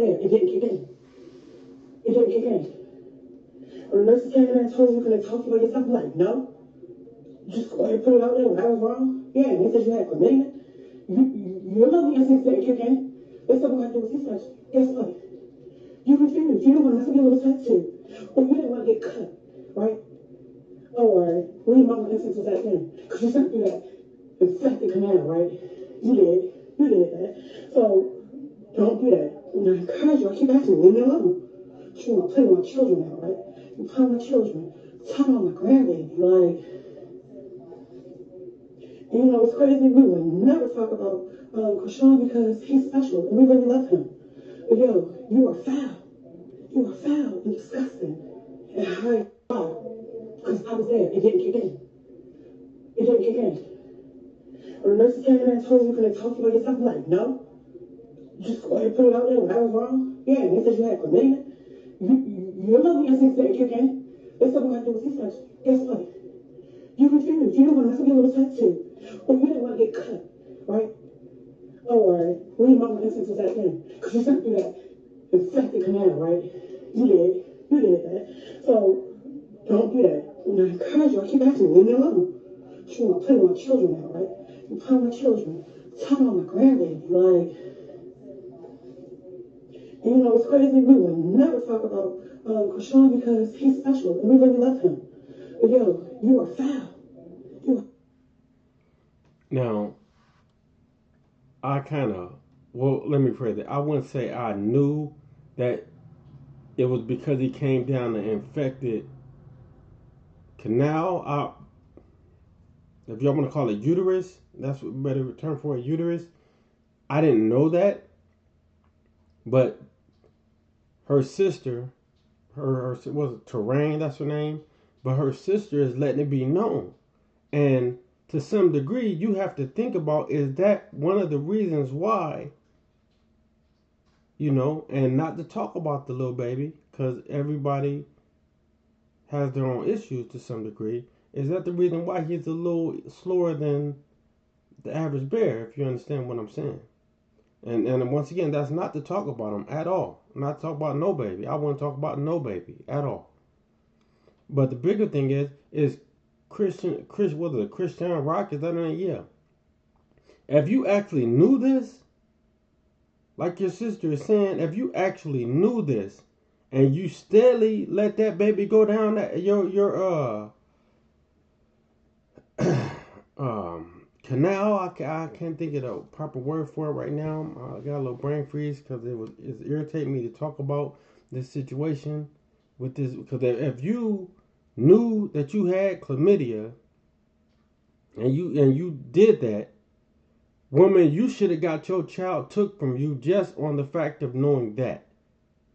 there. It didn't kick in. It didn't kick in. When the nurses came in and told me you couldn't talk about yourself, I'm like, no. Just go ahead and put it out there when I was wrong. Yeah, and they said you had chlamydia. Your lovely instincts didn't kick in. They said we had to do a C-section. Guess what? You refused. You didn't want to give a little sex tube. Or you didn't want to get cut, right? Or when your mama instincts was that thing. Because you sent through that infected canal, right? You did. You did that. So don't do that. And I encourage you. I keep asking you, leave me alone. You want to play with my children now, right? You play with my children. Talk about my grandbaby, like. And you know, it's crazy. We would never talk about Chrisean because he's special and we really love him. But yo, you are foul. You are foul and disgusting. And I because I was there. It didn't kick in. It didn't kick in. When the nurses came in and told me you couldn't talk about yourself, I'm like, no. Just go ahead and put it out there when I was wrong. Yeah, and they said you had chlamydia. Your lovely instincts didn't kick in. They said we had to do a C-section. Guess what? You refused. You didn't want to give a little sex tube. Or you didn't want to get cut, right? Or when your mama instincts was that thing. Because you sent through that infected canal, right? You did. You did that. So don't do that. And I encourage you. I keep asking you, leave me alone. You want to play with my children now, right? You play with my children. Talk about my grandbaby, like. And you know, it's crazy. We would never talk about Chrisean because he's special and we really love him. But yo, you are foul. Now, let me phrase it. I wouldn't say I knew that it was because he came down an infected canal. If y'all want to call it uterus, that's what better term for a uterus. I didn't know that, but her sister, her was it Terrain? That's her name. But her sister is letting it be known, and to some degree, you have to think about, is that one of the reasons why, and not to talk about the little baby, because everybody has their own issues to some degree. Is that the reason why he's a little slower than the average bear, if you understand what I'm saying? And once again, that's not to talk about him at all. Not to talk about no baby. I wouldn't talk about no baby at all. But the bigger thing is Chrisean Rock, is that name? Yeah. If you actually knew this, like your sister is saying, if you actually knew this and you steadily let that baby go down that your canal, I can't think of the proper word for it right now. I got a little brain freeze because it's irritating me to talk about this situation with this, because if you knew that you had chlamydia and you did that, woman, you should have got your child took from you just on the fact of knowing that.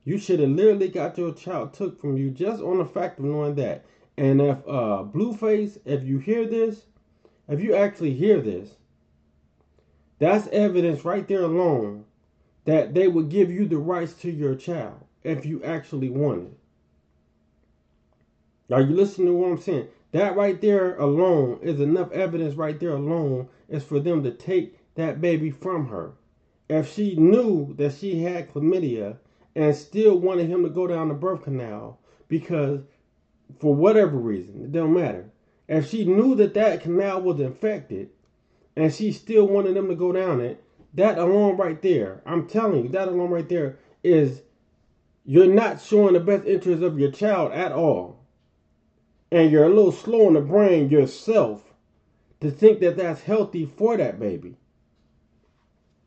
You should have literally got your child took from you just on the fact of knowing that. And if Blueface, if you hear this, if you actually hear this, that's evidence right there alone that they would give you the rights to your child if you actually wanted. Are you listening to what I'm saying? That right there alone is enough evidence right there alone is for them to take that baby from her. If she knew that she had chlamydia and still wanted him to go down the birth canal because for whatever reason, it don't matter. If she knew that that canal was infected and she still wanted him to go down it, that alone right there, I'm telling you, that alone right there is, you're not showing the best interest of your child at all. And you're a little slow in the brain yourself to think that that's healthy for that baby.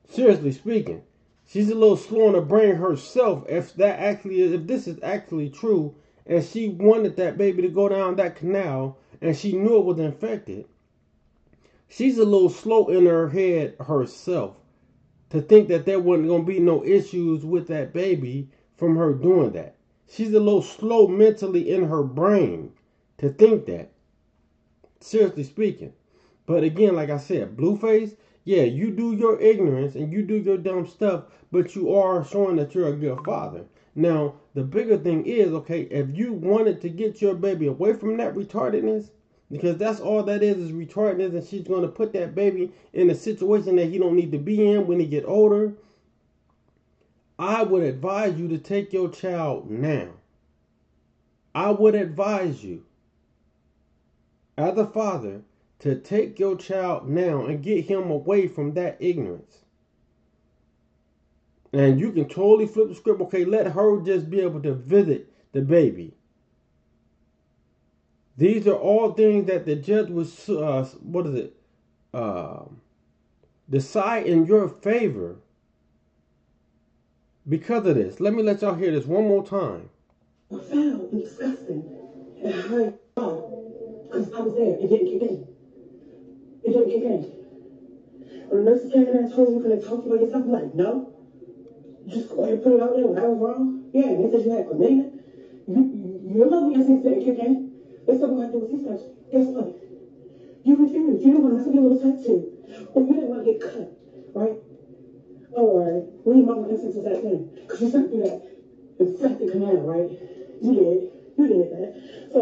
Seriously speaking, she's a little slow in the brain herself if this is actually true, and she wanted that baby to go down that canal and she knew it was infected. She's a little slow in her head herself to think that there wasn't going to be no issues with that baby from her doing that. She's a little slow mentally in her brain to think that. Seriously speaking. But again, like I said, Blueface, yeah, you do your ignorance and you do your dumb stuff, but you are showing that you're a good father. Now, the bigger thing is, okay, if you wanted to get your baby away from that retardedness, because that's all that is retardedness, and she's going to put that baby in a situation that he don't need to be in when he get older, I would advise you to take your child now. I would advise you, as a father, to take your child now and get him away from that ignorance. And you can totally flip the script. Okay, let her just be able to visit the baby. These are all things that the judge was, decide in your favor because of this. Let me let y'all hear this one more time. Foul and disgusting. And I because I was there. It didn't kick in. It didn't kick in. When the nurses came in and told me, can I talk to you about yourself? I'm like, no. Just go ahead and put it out there when I was wrong. Yeah, and they said you had chlamydia. Your love instincts didn't kick in. They said we had to do a C-section. Guess what? You refused. You didn't want to have a little tattoo. Or you didn't want to get cut, right? Or leave my instincts was that thing. Because you sent through that infected canal, right? You did. You did that. So,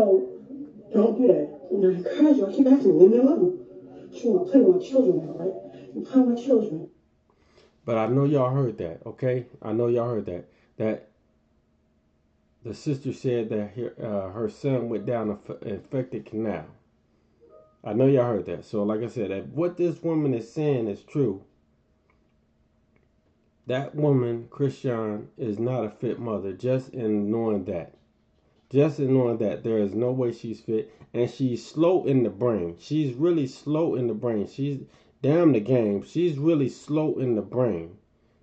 don't do that. And I encourage you. I keep asking you, leave me alone. You want to play with my children now, right? You play with my children. But I know y'all heard that, okay? I know y'all heard that. That the sister said that her son went down an infected canal. I know y'all heard that. So like I said, if what this woman is saying is true, that woman, Chrisean, is not a fit mother just in knowing that. Just in knowing that there is no way she's fit. And she's slow in the brain. She's really slow in the brain. She's damn the game. She's really slow in the brain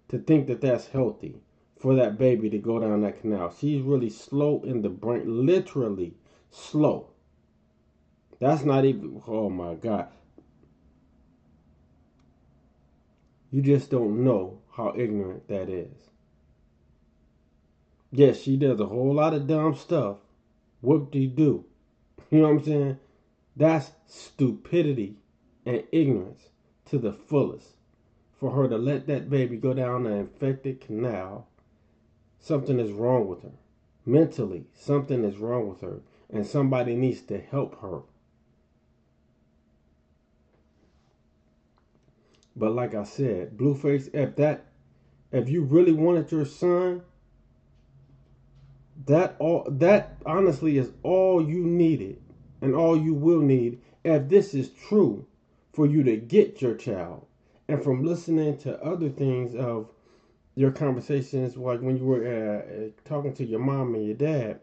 to think that that's healthy for that baby to go down that canal. She's really slow in the brain. Literally slow. That's not even, oh my God. You just don't know how ignorant that is. Yes, she does a whole lot of dumb stuff. Whoop-de-doo. You know what I'm saying? That's stupidity and ignorance to the fullest. For her to let that baby go down an infected canal, something is wrong with her. Mentally, something is wrong with her. And somebody needs to help her. But like I said, Blueface, if you really wanted your son, that honestly is all you needed and all you will need if this is true for you to get your child. And from listening to other things of your conversations, like when you were talking to your mom and your dad,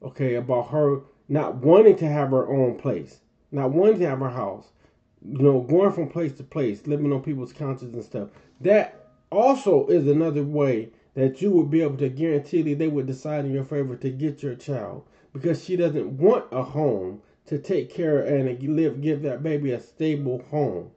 okay, about her not wanting to have her own place, not wanting to have her house, going from place to place, living on people's couches and stuff. That also is another way that you would be able to guarantee that they would decide in your favor to get your child, because she doesn't want a home to take care of and give that baby a stable home.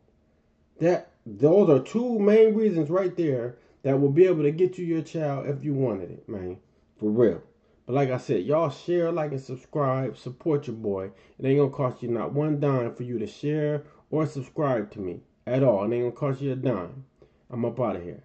Those are two main reasons right there that will be able to get you your child if you wanted it, man. For real. But like I said, y'all share, like, and subscribe. Support your boy. It ain't gonna cost you not one dime for you to share or subscribe to me at all. It ain't gonna cost you a dime. I'm up out of here.